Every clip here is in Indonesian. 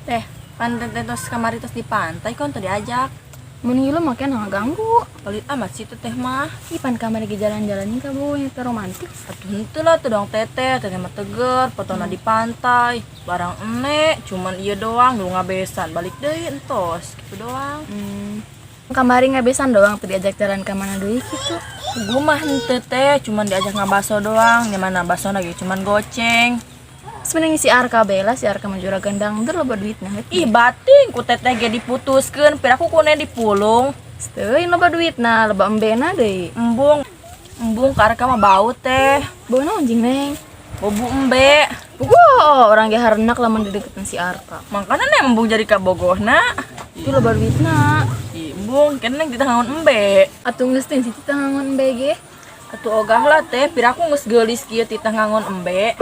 Teh, pantai tos kamari tos di pantai kon tadi ajak. Mending lu makin nggak ganggu. Pelit amat sih tuh teh mah. Ipan kamar lagi jalan-jalan nih kamu yang romantis. Atuh henteu lah tuh dong teteh mah teger, potona di pantai. Barang enek, cuman iya doang lu ngabesan, balik deui entos, gitu doang. Kamari ngabesan doang tuh diajak jalan ke mana deui gitu. Gua mah henteu teh, cuman diajak ngabaso doang, nyaman baso lagi cuman goceng. Sebenarnya si Arka bela, si Arka menjura gendang der loba duitna. Ih bating ku teteh ge diputuskeun, piraku kune dipulung. Teuing loba duitna, loba embena deui. Embung kareka mah bau teh. Bawa naon jing neng? Bobu embe. Wow, orang ge harenak lamun dideketin si Arka. Makanya nih embung jadi kabogohna. Itu loba duitna. Ih, embung keneng ditangangon embe. Atuh geus teh si Tita ngangon BG. Atuh ogah lah teh, piraku geus geulis kieu titah ngangon embe.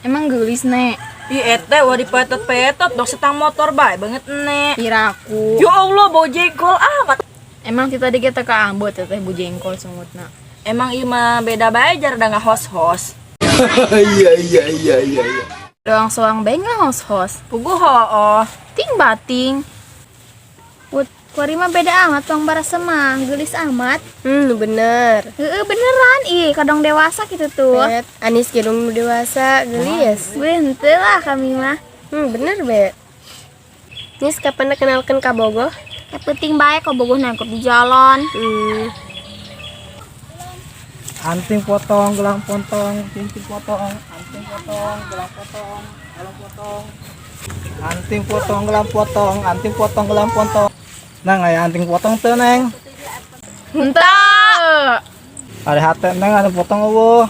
Emang geulis nek. Ih eteh wah dipetot-petot dok setang motor bae banget nek. Piraku. Ya Allah bau jengkol amat. Emang kita di kita ke Ambon teteh bu jengkol sungutna. Emang ieu mah beda bae jar da ngahos-hos. Iya. Doang soang bae ngahos-hos. Puguh hooh. Ting bating. Kuari mah beda amat tong barasa mah, geulis amat. Bener. Beneran, kadang dewasa gitu tuh. Bet, Anis kidung dewasa, gelis. Gue henteu lah kami mah. Bener, Bet. Nis kapan kenalkan Kak Bogoh? Penting bae kok bogoh nangkep di jalan. Anting potong, gelang potong, cincin potong, anting potong, gelang potong, gelang potong. Anting potong, gelang potong, anting potong, gelang potong. Nang aya anting potong teu neng. Henteu. Ada hate neng ada potong eueuh.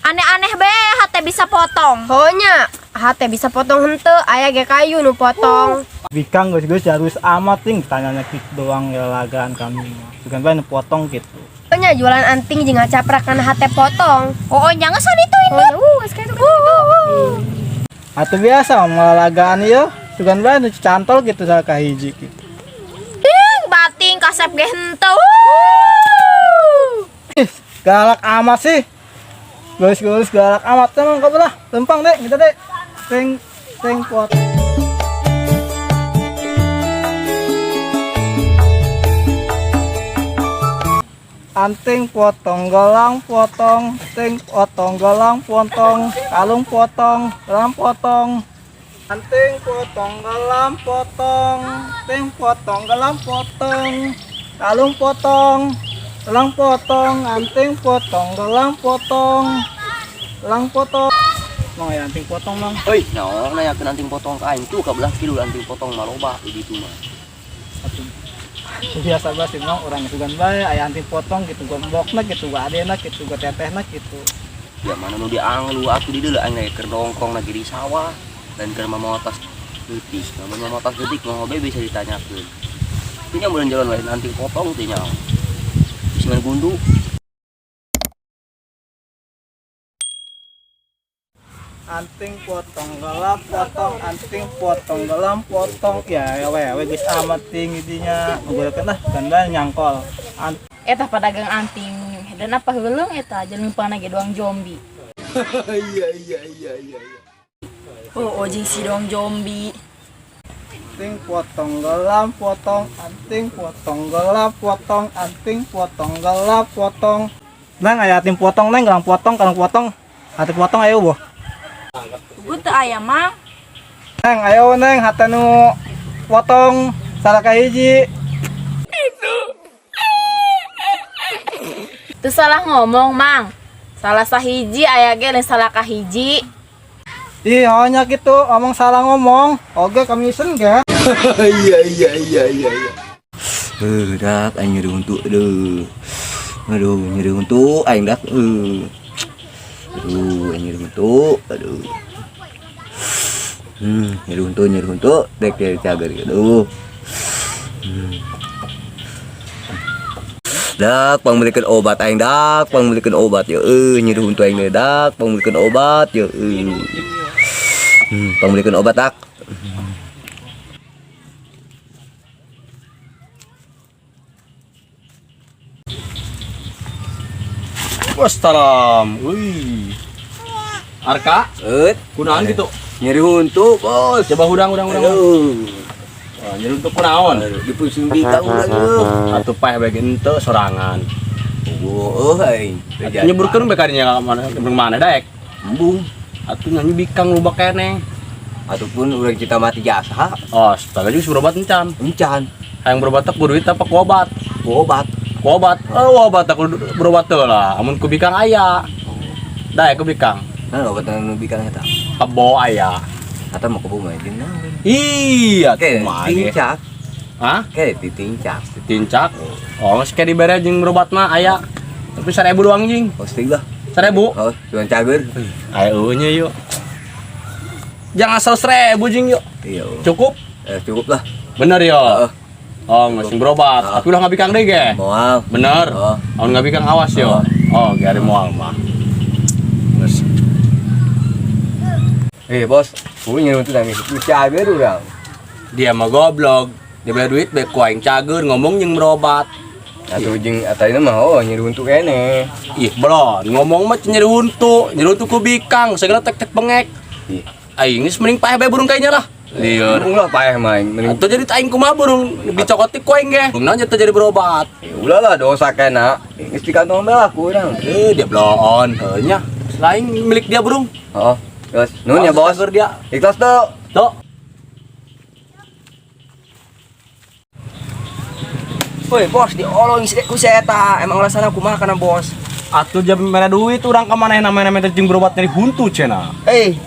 Aneh-aneh be, hate bisa potong. Honya, hate bisa potong henteu, aya ge kayu nu potong. Bikang geus jarus amat ting tanyanya gitu doang ya lagaan kami mah. Bukan bae nu potong gitu. Honya jualan anting jeung ngacaprakan hate potong. Oh, jangan san itu ini. Geus kayak gitu. Atuh biasa mah lagaan ieu, bukan bae nu cantol gitu salah kahiji gitu. Bating kasep ge henteu. Ih, galak amat sih. Geus galak amat emang kau belah. Lempang dek, kita dek. Teng pot. Anting potong, gelang potong, ting potong, gelang potong, kalung potong, gelang potong. Anting potong, gelang potong, ting potong, gelang potong, kalung potong, gelang potong, anting potong, gelang potong, gelang potong. Mang ya anting potong mang. Hei, naon nanyakeun anting potong ka aing tuh kabelah kilu anting potong mah loba gitu mah. Biasa banget sih mang orangnya sugan bae aya anting potong gitu gombokna gitu gua adena gitu gua tetehna gitu. Ya mana nu dianglu atuh di deuleu aing keur nongkrong lagi di sawah dan keur mamotas leutik. Namun mamotas leutik mah hobe bisa ditanyakeun. Teu nya meureun jalan lain anting potong teh nya. Bisa gundu. Anting potong gelang potong anting potong gelang potong ya we geus amat tinggi dinya ngeurekeun lah ganda nyangkol Eta pedagang anting. Dan apa heuleuh eta jelempana ge doang zombie. iya Oh jeung si dong zombie. anting potong gelang potong anting potong gelang potong anting potong gelang potong nang aya anting potong neng gelang potong kalung potong anting potong ayo boh Gue teu aya mang. neng ayo neng hate nu potong salah kahiji. Itu salah ngomong, Mang. Salah sahiji aya ge lain salah kahiji. Ih, hanya gitu, ngomong salah ngomong. Oke, commission ge. Iya. Dak aing nyeri untuk aduh. Aduh, nyeri untuk aing dak. Aduh, aing nyeri untuk. Aduh. Nyeri untuk dek cager gitu. Dak pangmilikeun obat aing dak, pangmilikeun obat ya nyeri huntu aing deui dak, pangmilikeun obat ya pangmilikeun obat dak. Wassalam. Wih. Arka, kunaon gitu? Nyeri huntu, Bos. Coba hudang. Wah, nyeri untuk kunaon? Di pusing kita urang yeuh. Atuh paeh bage henteu sorangan. Aing. Nyeburkeun be kadinya mana daek. Embung. Atuh nyanyi bikang loba keneh. Ataupun urang kita mati jasa, Astaga juga berobat encan. encan. Hayang berobat teh kudu duit apa ku obat? Obat. Ku obat. Oh, obat teh kudu berobat teh lah. Amun ku bikang aya. Daek ku bikang. Nah, obat anu bikang eta. Kebo aya. Ata mau ke bumi jeung naon. Iya, Oke, mah. tincak. Hah? Oke, ditincak. Ditincak. Oh, geus ke dibere jeung berobat mah aya. Tapi 1000 doang jing. Posting lah. 1000. Oh, cuman cager. Ayo nya yuk. Jangan asal 1000 jing yuk. Iya. Cukup? Cukup lah. Bener yo. Heeh. Oh, ngasih berobat. Tapi ulah ngabikang deh ge. Moal. Bener. Oh. Amun ngabikang awas yo. Oh, ge ari moal mah. Geus. Bos, punya untuk nangis. Ku cager urang. Dia mah goblok. Dia bayar duit bae ku aing cager ngomong jeung berobat. Atuh jeung ataina mah nyeri untuk kene. Ih, belon. Ngomong mah nyeri huntu ku bikang, segala tek-tek bengek. Ih, Aing geus mending paeh bae burung kayaknya lah. Lieur. ulah paeh main. Mending Itu jadi aing kumaha burung dicokoti ku aing ge. Burungna nya teh jadi berobat. ulah lah dosa kena. Geus di kantong bae lah ku urang. Dia belon. Heunya. Selain milik dia burung. Oh, terus nun ya bos. Cager dia. Ikhlas tuh. Tuh. Woi bos, diolong isi ku eta. Emang alasan aku mah kana bos. Atuh jam mere duit urang ka maneh namanya jeung berobat dari huntu cenah.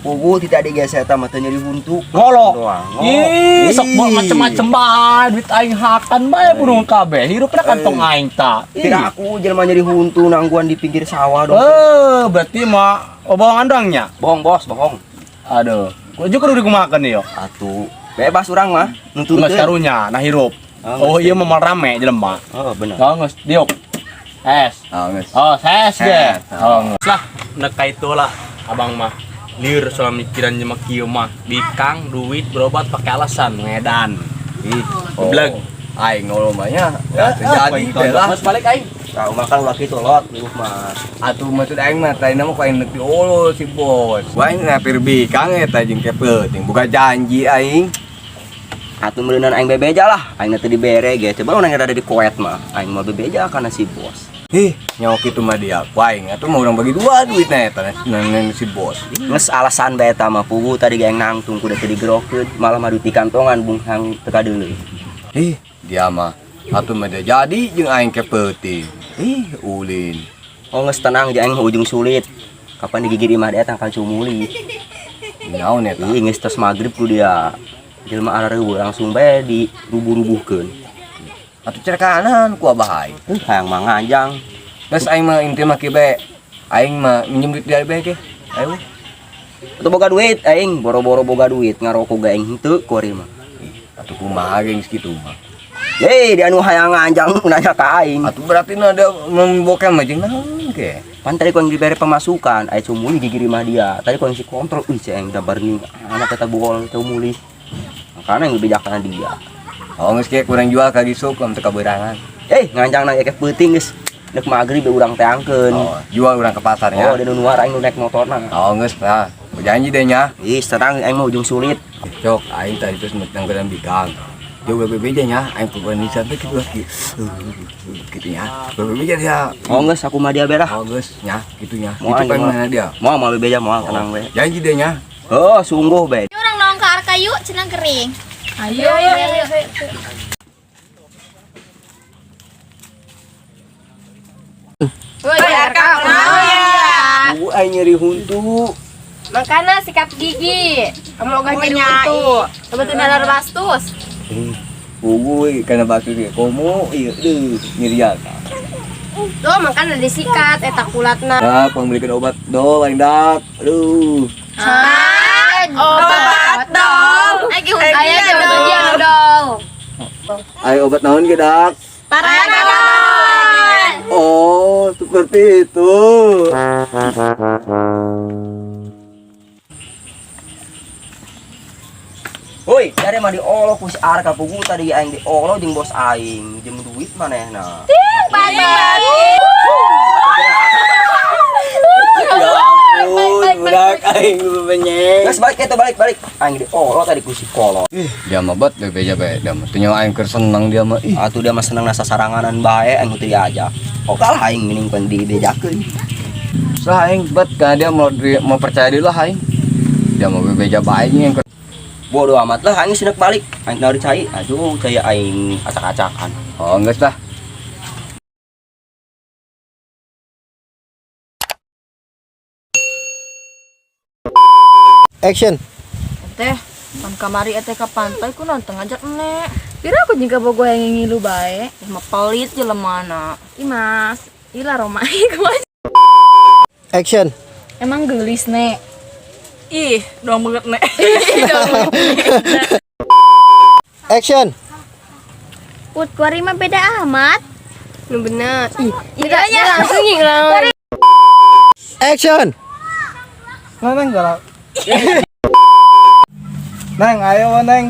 Pugu tidak digeser eta mah teu nyeri huntu. Ngolo. Doang. Ih, sok bawa macem-macem bae duit aing hakan bae burung kabeh. Hirupna kantong aing ta. Tidak aku jelema nyeri huntu nangguan di pinggir sawah dong. Berarti mah bohongan doangnya. Bohong bos, bohong. Aduh. Kok juga kudu digumakeun ieu. Atuh, bebas urang mah nuntun Geus karunya nah hirup. Oh, ieu mah rame jelema. Oh, bener. Oh, geus diuk. Es. Oh, geus. Oh, ses ge. Ses. Oh, geus lah. Neka itu lah abang mah. Liur soal mikiran jeung kieu mah. Bikang duit berobat pakai alasan ngedan. Ih, Goblok. aing nolong mah nya. Ya terjadi teh lah. Mas balik aing. Kau makan laki tolot di rumah. Atuh maksud aing mah tadi nama ku aing neuk diolol si bos. Aing ngapir bikang eta jeung kepeuting buka janji aing. Atuh meureunana aing bebeja lah, aing teh dibere ge. Coba urang ada di koet mah, aing mah bebeja kana si bos. Nyawa kitu mah dia ku aing atuh mah urang bagi dua duitna eta nang si bos. Nges alasan bae eta mah pugu tadi ge aing nangtung kudu teh digerokeun, malah mah duit di kantongan bunghang teu kadeuleuh. Dia mah atuh mah dia jadi jeung aing kepeuting. Ulin. Oh nges tenang jeung aing ujung sulit. Kapan digigit imah dia tangkal cumuli. Naon eta? Nges tos magrib ku dia. Jelema arareueuh langsung bae dirubuh-rubuhkeun. Atuh cerekanan ku abah aing. Hayang mah nganjang. Terus aing mah inti mah kieu bae. Aing mah minjem duit dari bae ge. Ayo. Atuh boga duit aing, boro-boro boga duit ngaroko ge aing henteu ku ari mah. Atuh kumaha geng kitu mah. Di anu hayang nganjang nanya ka aing. Atuh berarti na ada membokem mah jeung naon ge. Pan tadi kau diberi pemasukan, ay cumuli gigi mah dia. Tadi kau si kontrol, si aing dabar nih anak kita buol cumuli. Makanya yang bijaksana dia. Oh geus kieu kurang jual ka gisuk am teu kaberangan. Nganjang na kayak peuting geus. Nek magrib urang teh angkeun. Oh, jual urang ke pasarnya. Oh, di nuar aing nu naik motorna. Oh geus tah. Janji deh nya. Ih, serang aing mah ujung sulit. Cok, aing tadi terus nanggeran bikang. Jauh bebeja nya, aing purwanisa teh kitu lagi. Kitu nya. Bebeja dia. Oh, geus aku mah dia berah. Oh geus nya, kitu nya. Moal Itu pengen dia. Mau bebeja moal tenang we. Janji deh nya. Oh, sungguh be. Orang nong ke arka yuk, cenah kering. Ayo. Aing nyeri huntu. Makanya sikat gigi. Kamu gak jadi itu. Kebetulan ada bastus. Kana batu ge. Komo ieu nyerian. Tuh, makanya disikat eta kulatna. Dak, pembelikan obat do lain dak. Aduh. Obat dong. Ayo coba dia dong. Ayo obat naon ge dak? Paracetamol. seperti itu. Woi, dari mah diolo ku si Arka pugu tadi aing diolo jeung bos aing, jeung duit manehna. Ya ampun, budak aing benyeng. Geus balik eta balik. Aing diolo tadi ku si kolot. Dia mah bet bebeja be, dia mah teu nyawa aing keur seneng dia mah. Ih, Atuh dia mah seneng nasa saranganan bae aing teu diajak. Oh kalah aing mending pan dibejakeun. sah aing bet ka dia mau percaya deui lah aing. Dia mah bebeja bae yang Bodoh amat lah aing sinek balik. Aing teu cai, aduh cai aing acak-acakan. oh geus lah. Action. Teh, pan kamari eta ka pantai ku nonton ngajak nek. Pira aku juga bogo yang ngilu bae. Mah pelit jelemana. Imas, ila romai kumaha. Action. Emang gelis nek. Ih, dong banget nek. Action. Put kuari mah beda amat. Nu bener. Iya Langsung ngilang. Action. Neng galak. Neng, ayo Neng.